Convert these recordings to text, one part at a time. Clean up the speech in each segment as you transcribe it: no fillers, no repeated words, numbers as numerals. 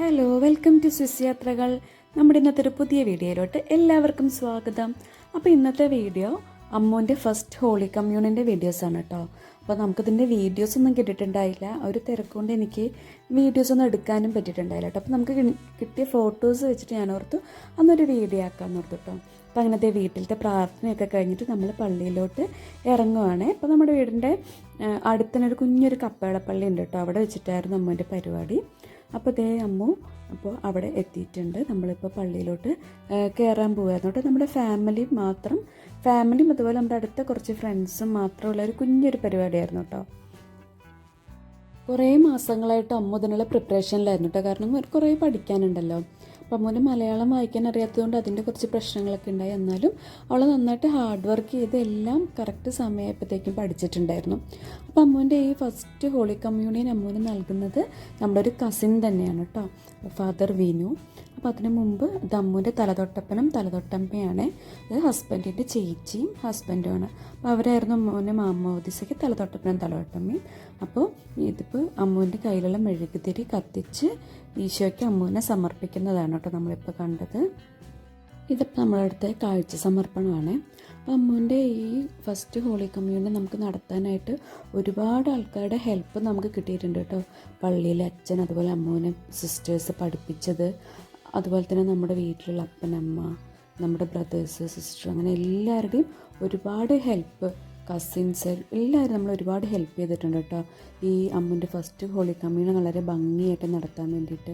Hello, welcome to Swiss യാത്രകൾ. നമ്മുടെ ഇന്നത്തെ ഒരു പുതിയ വീഡിയോയിലോട്ട് എല്ലാവർക്കും സ്വാഗതം. അപ്പോൾ ഇന്നത്തെ വീഡിയോ അമ്മൂൻ്റെ ഫസ്റ്റ് ഹോളി കമ്മ്യൂണിൻ്റെ വീഡിയോസാണ് കേട്ടോ. അപ്പോൾ നമുക്കിതിൻ്റെ വീഡിയോസൊന്നും കിട്ടിയിട്ടുണ്ടായില്ല. ഒരു തിരക്കുകൊണ്ട് എനിക്ക് വീഡിയോസൊന്നും എടുക്കാനും പറ്റിയിട്ടുണ്ടായില്ല കേട്ടോ. അപ്പോൾ നമുക്ക് കിട്ടിയ ഫോട്ടോസ് വെച്ചിട്ട് ഞാൻ ഓർത്തു അന്നൊരു വീഡിയോ ആക്കാമെന്ന് ഓർത്തു കേട്ടോ. അപ്പോൾ അങ്ങനത്തെ വീട്ടിലത്തെ പ്രാർത്ഥനയൊക്കെ കഴിഞ്ഞിട്ട് നമ്മൾ പള്ളിയിലോട്ട് ഇറങ്ങുവാണ്. അപ്പോൾ നമ്മുടെ വീടിൻ്റെ അടുത്തനൊരു കുഞ്ഞൊരു കപ്പേളപ്പള്ളി ഉണ്ട് കേട്ടോ. അവിടെ വെച്ചിട്ടായിരുന്നു അമ്മൂൻ്റെ പരിപാടി. അപ്പോൾ ദേ അമ്മു അപ്പോൾ അവിടെ എത്തിയിട്ടുണ്ട്. നമ്മളിപ്പോൾ പള്ളിയിലോട്ട് കയറാൻ പോകുമായിരുന്നു കേട്ടോ. നമ്മുടെ ഫാമിലിയും അതുപോലെ നമ്മുടെ അടുത്ത കുറച്ച് ഫ്രണ്ട്സും മാത്രമുള്ള ഒരു കുഞ്ഞൊരു പരിപാടിയായിരുന്നു കേട്ടോ. കുറേ മാസങ്ങളായിട്ട് അമ്മു ഇതിനുള്ള പ്രിപ്പറേഷനിലായിരുന്നു കേട്ടോ. കാരണം കുറേ പഠിക്കാനുണ്ടല്ലോ. അപ്പോൾ അമ്മൂന് മലയാളം വായിക്കാൻ അറിയാത്തതുകൊണ്ട് അതിൻ്റെ കുറച്ച് പ്രശ്നങ്ങളൊക്കെ ഉണ്ടായി. എന്നാലും അവൾ നന്നായിട്ട് ഹാർഡ് വർക്ക് ചെയ്ത് എല്ലാം കറക്റ്റ് സമയപ്പോഴത്തേക്കും പഠിച്ചിട്ടുണ്ടായിരുന്നു. അപ്പോൾ അമ്മൂൻ്റെ ഈ ഫസ്റ്റ് ഹോളി കമ്മ്യൂണിയൻ അമ്മൂന് നൽകുന്നത് നമ്മുടെ ഒരു കസിൻ തന്നെയാണ് കേട്ടോ, ഫാദർ വിനു. അപ്പോൾ അതിന് മുമ്പ് ഇത് അമ്മൂൻ്റെ തലതൊട്ടപ്പനും തലതൊട്ടമ്മയാണ്. ഇത് ഹസ്ബൻഡിൻ്റെ ചേച്ചിയും ഹസ്ബൻഡുമാണ്. അപ്പോൾ അവരായിരുന്നു അമ്മൂൻ്റെ മാമോദിസയ്ക്ക് തലതൊട്ടപ്പനും തലതൊട്ടമ്മയും. അപ്പോൾ ഇതിപ്പോൾ അമ്മൂൻ്റെ കയ്യിലുള്ള മെഴുകുതിരി കത്തിച്ച് ഈശോയ്ക്ക് അമ്മൂനെ സമർപ്പിക്കുന്നതാണ് കേട്ടോ നമ്മളിപ്പോൾ കണ്ടത്. ഇതിപ്പോൾ നമ്മളടുത്ത കാഴ്ച സമർപ്പണമാണ്. അപ്പോൾ അമ്മൂൻ്റെ ഈ ഫസ്റ്റ് ഹോളി കമ്മ്യൂണിയൻ നമുക്ക് നടത്താനായിട്ട് ഒരുപാട് ആൾക്കാരുടെ ഹെൽപ്പ് നമുക്ക് കിട്ടിയിട്ടുണ്ട് കേട്ടോ. പള്ളിയിലെ അച്ഛൻ, അതുപോലെ അമ്മൂനെ സിസ്റ്റേഴ്സ് പഠിപ്പിച്ചത്, അതുപോലെ തന്നെ നമ്മുടെ വീട്ടിലുള്ള അപ്പനമ്മ, നമ്മുടെ ബ്രദേഴ്സ്, സിസ്റ്റർ, അങ്ങനെ എല്ലാവരുടെയും ഒരുപാട് ഹെൽപ്പ്, കസിൻസ് എല്ലാവരും നമ്മൾ ഒരുപാട് ഹെൽപ്പ് ചെയ്തിട്ടുണ്ട് കേട്ടോ ഈ അമ്മൂൻ്റെ ഫസ്റ്റ് ഹോളി കമ്മ്യൂണിയൻ വളരെ ഭംഗിയായിട്ട് നടത്താൻ വേണ്ടിയിട്ട്.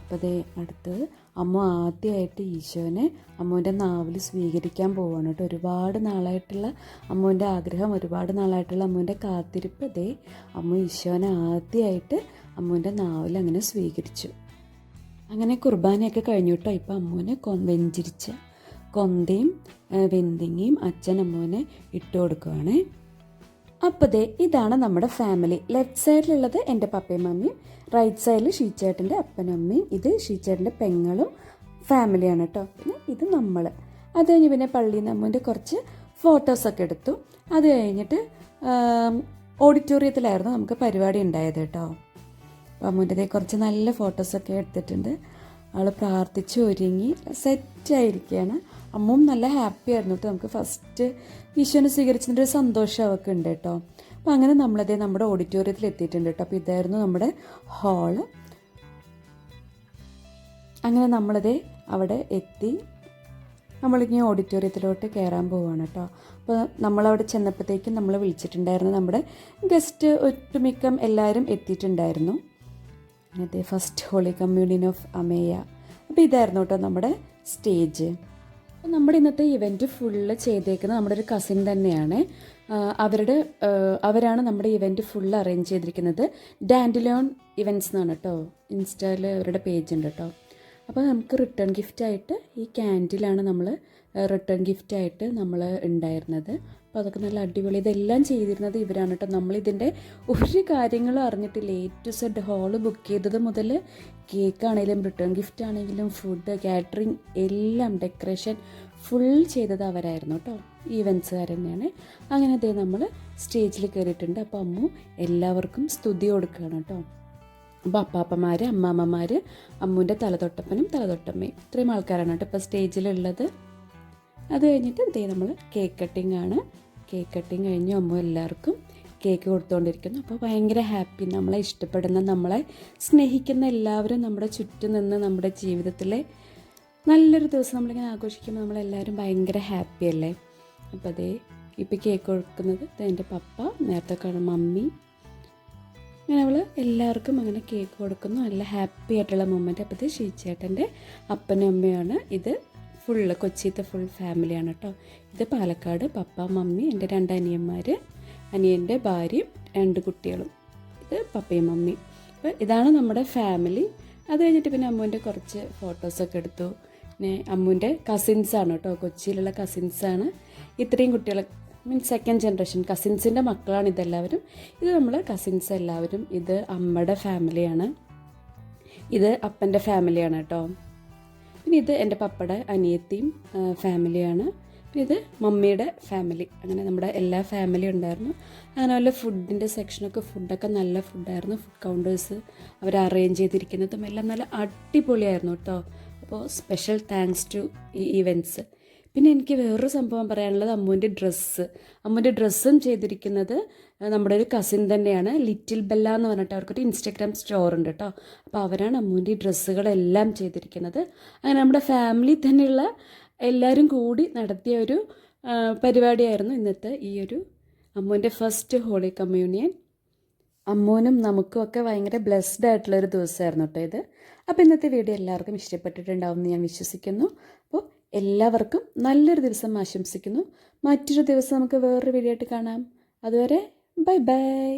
അപ്പോൾ അതേ അടുത്തത് അമ്മ ആദ്യമായിട്ട് ഈശോനെ അമ്മൂൻ്റെ നാവിൽ സ്വീകരിക്കാൻ പോവുകയാണ് കേട്ടോ. ഒരുപാട് നാളായിട്ടുള്ള അമ്മൂൻ്റെ ആഗ്രഹം, ഒരുപാട് നാളായിട്ടുള്ള അമ്മൂൻ്റെ കാത്തിരിപ്പ്, അതേ അമ്മ ഈശോനെ ആദ്യമായിട്ട് അമ്മൂൻ്റെ നാവിൽ അങ്ങനെ സ്വീകരിച്ചു. അങ്ങനെ കുർബാനയൊക്കെ കഴിഞ്ഞു കേട്ടോ. ഇപ്പം അമ്മൂനെ വെഞ്ചിരിച്ച കൊന്തയും വെന്തിങ്ങയും അച്ഛൻ അമ്മൂനെ ഇട്ട് കൊടുക്കുവാണ്. അപ്പോൾ ദേ ഇതാണ് നമ്മുടെ ഫാമിലി. ലെഫ്റ്റ് സൈഡിലുള്ളത് എൻ്റെ പപ്പയും മമ്മിയും, റൈറ്റ് സൈഡിൽ ഷീച്ചേട്ടൻ്റെ അപ്പനും അമ്മയും, ഇത് ഷീച്ചേട്ടൻ്റെ പെങ്ങളും ഫാമിലിയാണ് കേട്ടോ. പിന്നെ ഇത് നമ്മൾ. അത് കഴിഞ്ഞ് പിന്നെ പള്ളിയിൽ നിന്ന് അമ്മൂൻ്റെ കുറച്ച് ഫോട്ടോസൊക്കെ എടുത്തു. അത് കഴിഞ്ഞിട്ട് ഓഡിറ്റോറിയത്തിലായിരുന്നു നമുക്ക് പരിപാടി ഉണ്ടായത് കേട്ടോ. അപ്പോൾ അമ്മൂൻ്റെ കുറച്ച് നല്ല ഫോട്ടോസൊക്കെ എടുത്തിട്ടുണ്ട്. അവൾ പ്രാർത്ഥിച്ച് ഒരുങ്ങി സെറ്റായിരിക്കുകയാണ്. അമ്മും നല്ല ഹാപ്പി ആയിരുന്നു കേട്ടോ. നമുക്ക് ഫസ്റ്റ് ഈശോനെ സ്വീകരിച്ചതിൻ്റെ ഒരു സന്തോഷം അവൾക്ക് ഉണ്ട് കേട്ടോ. അപ്പോൾ അങ്ങനെ നമ്മളതേ നമ്മുടെ ഓഡിറ്റോറിയത്തിൽ എത്തിയിട്ടുണ്ട് കേട്ടോ. അപ്പോൾ ഇതായിരുന്നു നമ്മുടെ ഹാള്. അങ്ങനെ നമ്മളതേ അവിടെ എത്തി. നമ്മളിങ്ങനെ ഓഡിറ്റോറിയത്തിലോട്ട് കയറാൻ പോവുകയാണ് കേട്ടോ. അപ്പോൾ നമ്മളവിടെ ചെന്നപ്പോഴത്തേക്കും നമ്മൾ വിളിച്ചിട്ടുണ്ടായിരുന്നു നമ്മുടെ ഗസ്റ്റ് ഒട്ടുമിക്കം എല്ലാവരും എത്തിയിട്ടുണ്ടായിരുന്നു. അങ്ങനത്തെ first holy communion of Ameya. അപ്പോൾ ഇതായിരുന്നു കേട്ടോ നമ്മുടെ സ്റ്റേജ്. അപ്പോൾ നമ്മുടെ ഇന്നത്തെ ഇവൻറ്റ് ഫുള്ള് ചെയ്തേക്കുന്നത് നമ്മുടെ ഒരു കസിൻ തന്നെയാണ്. അവരാണ് നമ്മുടെ ഇവൻറ്റ് ഫുള്ള് അറേഞ്ച് ചെയ്തിരിക്കുന്നത്. ഡാൻഡിലോൺ ഇവൻറ്റ്സ് എന്നാണ് കേട്ടോ, ഇൻസ്റ്റയിൽ അവരുടെ പേജ് ഉണ്ട് കേട്ടോ. അപ്പോൾ നമുക്ക് റിട്ടേൺ ഗിഫ്റ്റായിട്ട് ഈ ക്യാൻഡിലാണ് നമ്മൾ റിട്ടേൺ ഗിഫ്റ്റായിട്ട് നമ്മൾ ഉണ്ടായിരുന്നത്. അപ്പോൾ അതൊക്കെ നല്ല അടിപൊളി. ഇതെല്ലാം ചെയ്തിരുന്നത് ഇവരാണ് കേട്ടോ. നമ്മളിതിൻ്റെ ഒരു കാര്യങ്ങളും അറിഞ്ഞിട്ടില്ല. A to Z whole book ചെയ്തത് മുതൽ കേക്കാണെങ്കിലും റിട്ടേൺ ഗിഫ്റ്റ് ആണെങ്കിലും ഫുഡ്, കാറ്ററിങ്, എല്ലാം ഡെക്കറേഷൻ ഫുൾ ചെയ്തത് അവരായിരുന്നു കേട്ടോ. ഈവൻറ്റ്സുകാർ തന്നെയാണ്. അങ്ങനെ അതേ നമ്മൾ സ്റ്റേജിൽ കയറിയിട്ടുണ്ട്. അപ്പോൾ അമ്മു എല്ലാവർക്കും സ്തുതി കൊടുക്കുകയാണ് കേട്ടോ. അപ്പോൾ അപ്പാപ്പന്മാർ, അമ്മാമ്മമാർ, അമ്മൂൻ്റെ തലതൊട്ടപ്പനും തലതൊട്ടമ്മയും, ഇത്രയും ആൾക്കാരാണ് കേട്ടോ ഇപ്പോൾ സ്റ്റേജിലുള്ളത്. അത് കഴിഞ്ഞിട്ട് ഇതേ നമ്മൾ കേക്ക് കട്ടിംഗ് ആണ്. കേക്ക് കട്ടിങ് കഴിഞ്ഞ് അമ്മ എല്ലാവർക്കും കേക്ക് കൊടുത്തുകൊണ്ടിരിക്കുന്നു. അപ്പോൾ ഭയങ്കര ഹാപ്പി. നമ്മളെ ഇഷ്ടപ്പെടുന്ന, നമ്മളെ സ്നേഹിക്കുന്ന എല്ലാവരും നമ്മുടെ ചുറ്റും നിന്ന് നമ്മുടെ ജീവിതത്തിലെ നല്ലൊരു ദിവസം നമ്മളിങ്ങനെ ആഘോഷിക്കുമ്പോൾ നമ്മളെല്ലാവരും ഭയങ്കര ഹാപ്പി അല്ലേ. അപ്പോൾ അതേ ഇപ്പോൾ കേക്ക് കൊടുക്കുന്നത് എൻ്റെ പപ്പ, നേരത്തെ കാണുന്ന മമ്മി, അങ്ങനെ അവൾ എല്ലാവർക്കും അങ്ങനെ കേക്ക് കൊടുക്കുന്നു. നല്ല ഹാപ്പി ആയിട്ടുള്ള മൊമെൻറ്റ്. അപ്പോൾ ഇത് ഷീച്ചേട്ടൻ്റെ അപ്പനും അമ്മയാണ്. ഇത് ഫുള്ള് കൊച്ചിയിലത്തെ ഫുൾ ഫാമിലിയാണ് കേട്ടോ. ഇത് പാലക്കാട് പപ്പ, മമ്മി, എൻ്റെ 2 അനിയന്മാർ, അനിയൻ്റെ ഭാര്യയും 2 കുട്ടികളും. ഇത് പപ്പയും മമ്മിയും. അപ്പോൾ ഇതാണ് നമ്മുടെ ഫാമിലി. അത് കഴിഞ്ഞിട്ട് പിന്നെ അമ്മൂൻ്റെ കുറച്ച് ഫോട്ടോസൊക്കെ എടുത്തു. പിന്നെ അമ്മൂൻ്റെ കസിൻസാണ് കേട്ടോ, കൊച്ചിയിലുള്ള കസിൻസാണ്. ഇത്രയും കുട്ടികൾ മീൻസ് സെക്കൻഡ് ജനറേഷൻ കസിൻസിൻ്റെ മക്കളാണ് ഇതെല്ലാവരും. ഇത് നമ്മൾ കസിൻസ് എല്ലാവരും. ഇത് അമ്മയുടെ ഫാമിലിയാണ്, ഇത് അപ്പൻ്റെ ഫാമിലിയാണ് കേട്ടോ. പിന്നെ ഇത് എൻ്റെ പപ്പയുടെ അനിയത്തിയും ഫാമിലിയാണ്. ഇത് മമ്മിയുടെ ഫാമിലി, അങ്ങനെ നമ്മുടെ എല്ലാ ഫാമിലിയും ഉണ്ടായിരുന്നു. അങ്ങനെ പോലെ ഫുഡിൻ്റെ സെക്ഷനൊക്കെ ഫുഡൊക്കെ നല്ല ഫുഡായിരുന്നു. ഫുഡ് കൗണ്ടേഴ്സ് അവർ അറേഞ്ച് ചെയ്തിരിക്കുന്നതും എല്ലാം നല്ല അടിപൊളിയായിരുന്നു കേട്ടോ. അപ്പോൾ സ്പെഷ്യൽ താങ്ക്സ് ടു ഈ ഇവൻറ്റ്സ്. പിന്നെ എനിക്ക് വേറൊരു സംഭവം പറയാനുള്ളത് അമ്മൂൻ്റെ ഡ്രസ്സും ചെയ്തിരിക്കുന്നത് നമ്മുടെ ഒരു കസിൻ തന്നെയാണ്, ലിറ്റിൽ ബെല്ല എന്ന് പറഞ്ഞിട്ട് അവർക്കൊരു ഇൻസ്റ്റാഗ്രാം സ്റ്റോർ ഉണ്ട് കേട്ടോ. അപ്പോൾ അവരാണ് അമ്മൂൻ്റെ ഈ ഡ്രസ്സുകളെല്ലാം ചെയ്തിരിക്കുന്നത്. അങ്ങനെ നമ്മുടെ ഫാമിലി തന്നെയുള്ള എല്ലാവരും കൂടി നടത്തിയ ഒരു പരിപാടിയായിരുന്നു ഇന്നത്തെ ഈ ഒരു അമ്മൂൻ്റെ ഫസ്റ്റ് ഹോളി കമ്മ്യൂണിയൻ. അമ്മൂനും നമുക്കും ഒക്കെ ഭയങ്കര ബ്ലെസ്ഡ് ആയിട്ടുള്ളൊരു ദിവസമായിരുന്നു കേട്ടോ ഇത്. അപ്പോൾ ഇന്നത്തെ വീഡിയോ എല്ലാവർക്കും ഇഷ്ടപ്പെട്ടിട്ടുണ്ടാവും എന്ന് ഞാൻ വിശ്വസിക്കുന്നു. അപ്പോൾ എല്ലാവർക്കും നല്ലൊരു ദിവസം ആശംസിക്കുന്നു. മറ്റൊരു ദിവസം നമുക്ക് വേറൊരു വീഡിയോ ആയിട്ട് കാണാം. അതുവരെ ബൈ ബൈ.